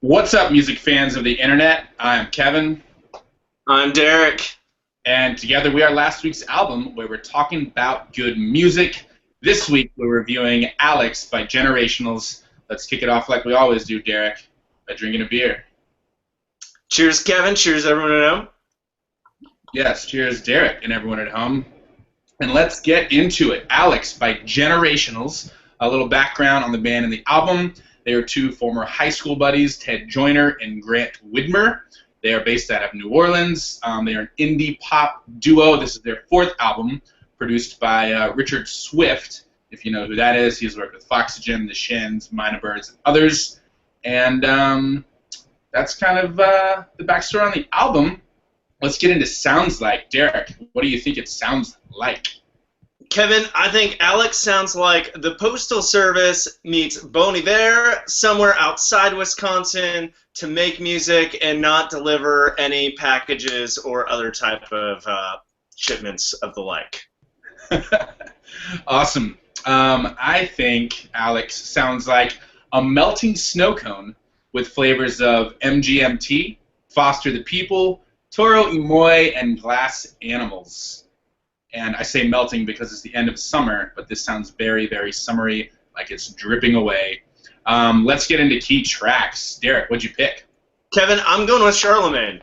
What's up, music fans of the internet? I'm Kevin, I'm Derek. and together we are last week's album where we're talking about good music. This week we're reviewing Alix by Generationals. Let's kick it off like we always do, Derek, by drinking a beer. Cheers, Kevin. Cheers, everyone at home. Yes, cheers, Derek, and everyone at home. And let's get into it. Alix by Generationals. A little background on the band and the album. They are two former high school buddies, Ted Joyner and Grant Widmer. They are based out of New Orleans. They are an indie pop duo. This is their fourth album, produced by Richard Swift. If you know who that is, he's worked with Foxygen, The Shins, Minor Birds, and others. And that's kind of the backstory on the album. Let's get into sounds like. Derek, what do you think it sounds like? Kevin, I think Alix sounds like the Postal Service meets Bon Iver somewhere outside Wisconsin to make music and not deliver any packages or other type of shipments of the like. Awesome. I think Alix sounds like a melting snow cone with flavors of MGMT, Foster the People, Toro y Moi, and Glass Animals. And I say melting because it's the end of summer, but this sounds very, very summery, like it's dripping away. Let's get into key tracks. Derek, what'd you pick? Kevin, I'm going with Charlemagne.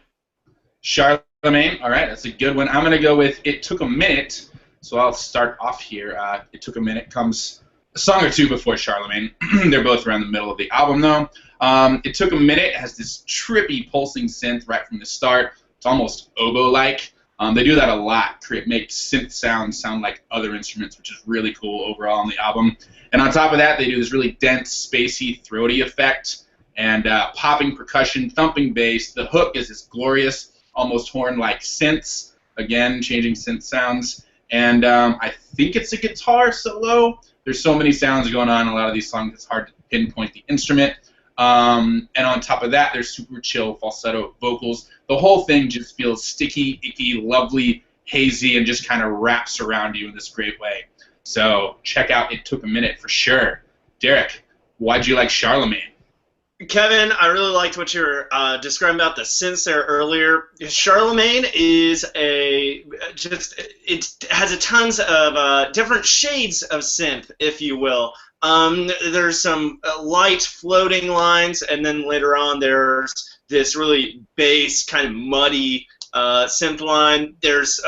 Charlemagne, all right, that's a good one. I'm going to go with It Took a Minute, so I'll start off here. It Took a Minute comes a song or two before Charlemagne. They're both around the middle of the album, though. It Took a Minute has this trippy pulsing synth right from the start. It's almost oboe-like. They do that a lot, make synth sounds sound like other instruments, which is really cool overall on the album. And on top of that, they do this really dense, spacey, throaty effect, and popping percussion, thumping bass. The hook is this glorious, almost horn-like synths, again, changing synth sounds. And I think it's a guitar solo. There's so many sounds going on in a lot of these songs, it's hard to pinpoint the instrument. And on top of that, there's super chill falsetto vocals. The whole thing just feels sticky, icky, lovely, hazy, and just kind of wraps around you in this great way. So check out It Took a Minute for sure. Derek, why'd you like Charlemagne? Kevin, I really liked what you were describing about the synths there earlier. Charlemagne is it has a tons of different shades of synth, if you will. There's some light floating lines, and then later on there's this really bass, kind of muddy synth line. There's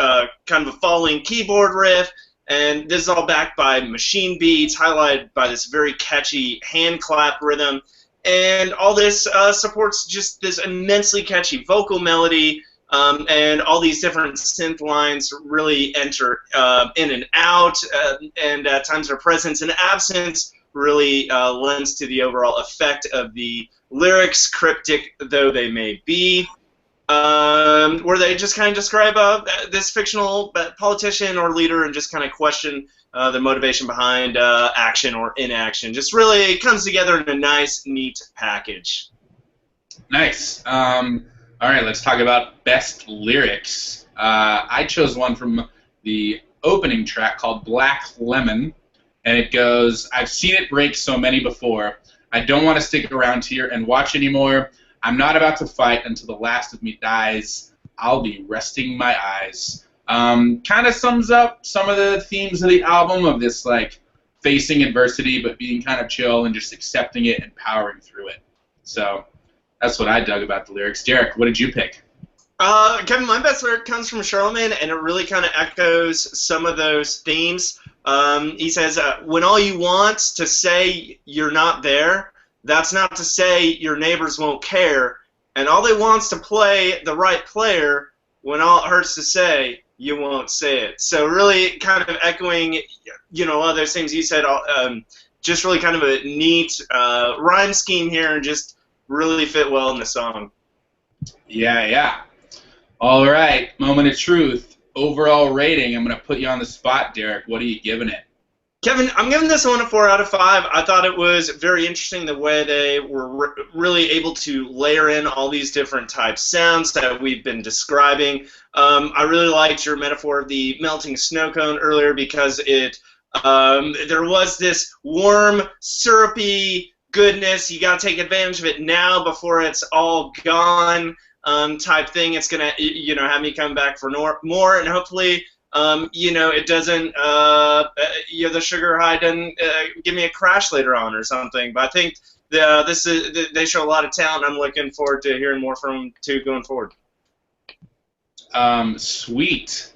kind of a falling keyboard riff, and this is all backed by machine beats, highlighted by this very catchy hand clap rhythm. And all this supports just this immensely catchy vocal melody, and all these different synth lines really enter in and out, and at times their presence and absence really lends to the overall effect of the lyrics, cryptic though they may be, where they just kind of describe this fictional politician or leader and just kind of question the motivation behind action or inaction. Just really comes together in a nice, neat package. Nice. All right, let's talk about best lyrics. I chose one from the opening track called Black Lemon, and it goes, I've seen it break so many before. I don't want to stick around here and watch anymore. I'm not about to fight until the last of me dies. I'll be resting my eyes. Kind of sums up some of the themes of the album, of this like facing adversity but being kind of chill and just accepting it and powering through it. So that's what I dug about the lyrics. Derek, what did you pick? Kevin, my best lyric comes from Charlemagne, and it really kind of echoes some of those themes. He says, when all you want to say you're not there, that's not to say your neighbors won't care, and all they want's to play the right player when all it hurts to say, you won't say it. So really kind of echoing, all those things you said, just really kind of a neat rhyme scheme here and just really fit well in the song. Yeah. All right, moment of truth. Overall rating, I'm going to put you on the spot, Derek. What are you giving it? Kevin, I'm giving this one a 4 out of 5. I thought it was very interesting the way they were really able to layer in all these different types of sounds that we've been describing. I really liked your metaphor of the melting snow cone earlier because there was this warm, syrupy goodness, you got to take advantage of it now before it's all gone, type thing. It's gonna, have me come back for more, and hopefully, it doesn't, the sugar high doesn't give me a crash later on or something. But I think they show a lot of talent. I'm looking forward to hearing more from them too going forward. Sweet.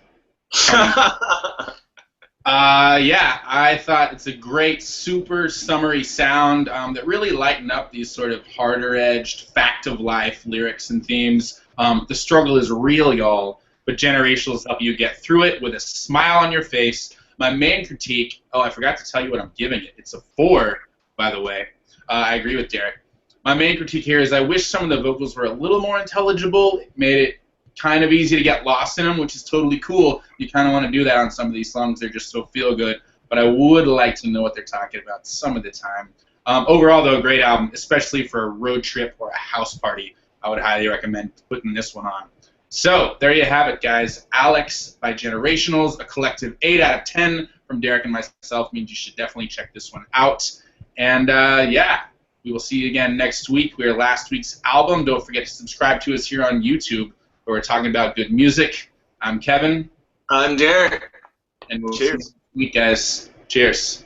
Yeah, I thought it's a great, super summery sound that really lightened up these sort of harder-edged, fact-of-life lyrics and themes. The struggle is real, y'all, but generationals help you get through it with a smile on your face. My main critique, I forgot to tell you what I'm giving it. It's a 4, by the way. I agree with Derek. My main critique here is I wish some of the vocals were a little more intelligible. It made it kind of easy to get lost in them, which is totally cool. You kind of want to do that on some of these songs. They're just so feel-good. But I would like to know what they're talking about some of the time. Overall, though, a great album, especially for a road trip or a house party. I would highly recommend putting this one on. So, there you have it, guys. Alix by Generationals, a collective 8 out of 10 from Derek and myself. Means you should definitely check this one out. And, yeah, we will see you again next week. We are last week's album. Don't forget to subscribe to us here on YouTube, where we're talking about good music. I'm Kevin. I'm Derek. And we'll Cheers. see you next week, guys. Cheers.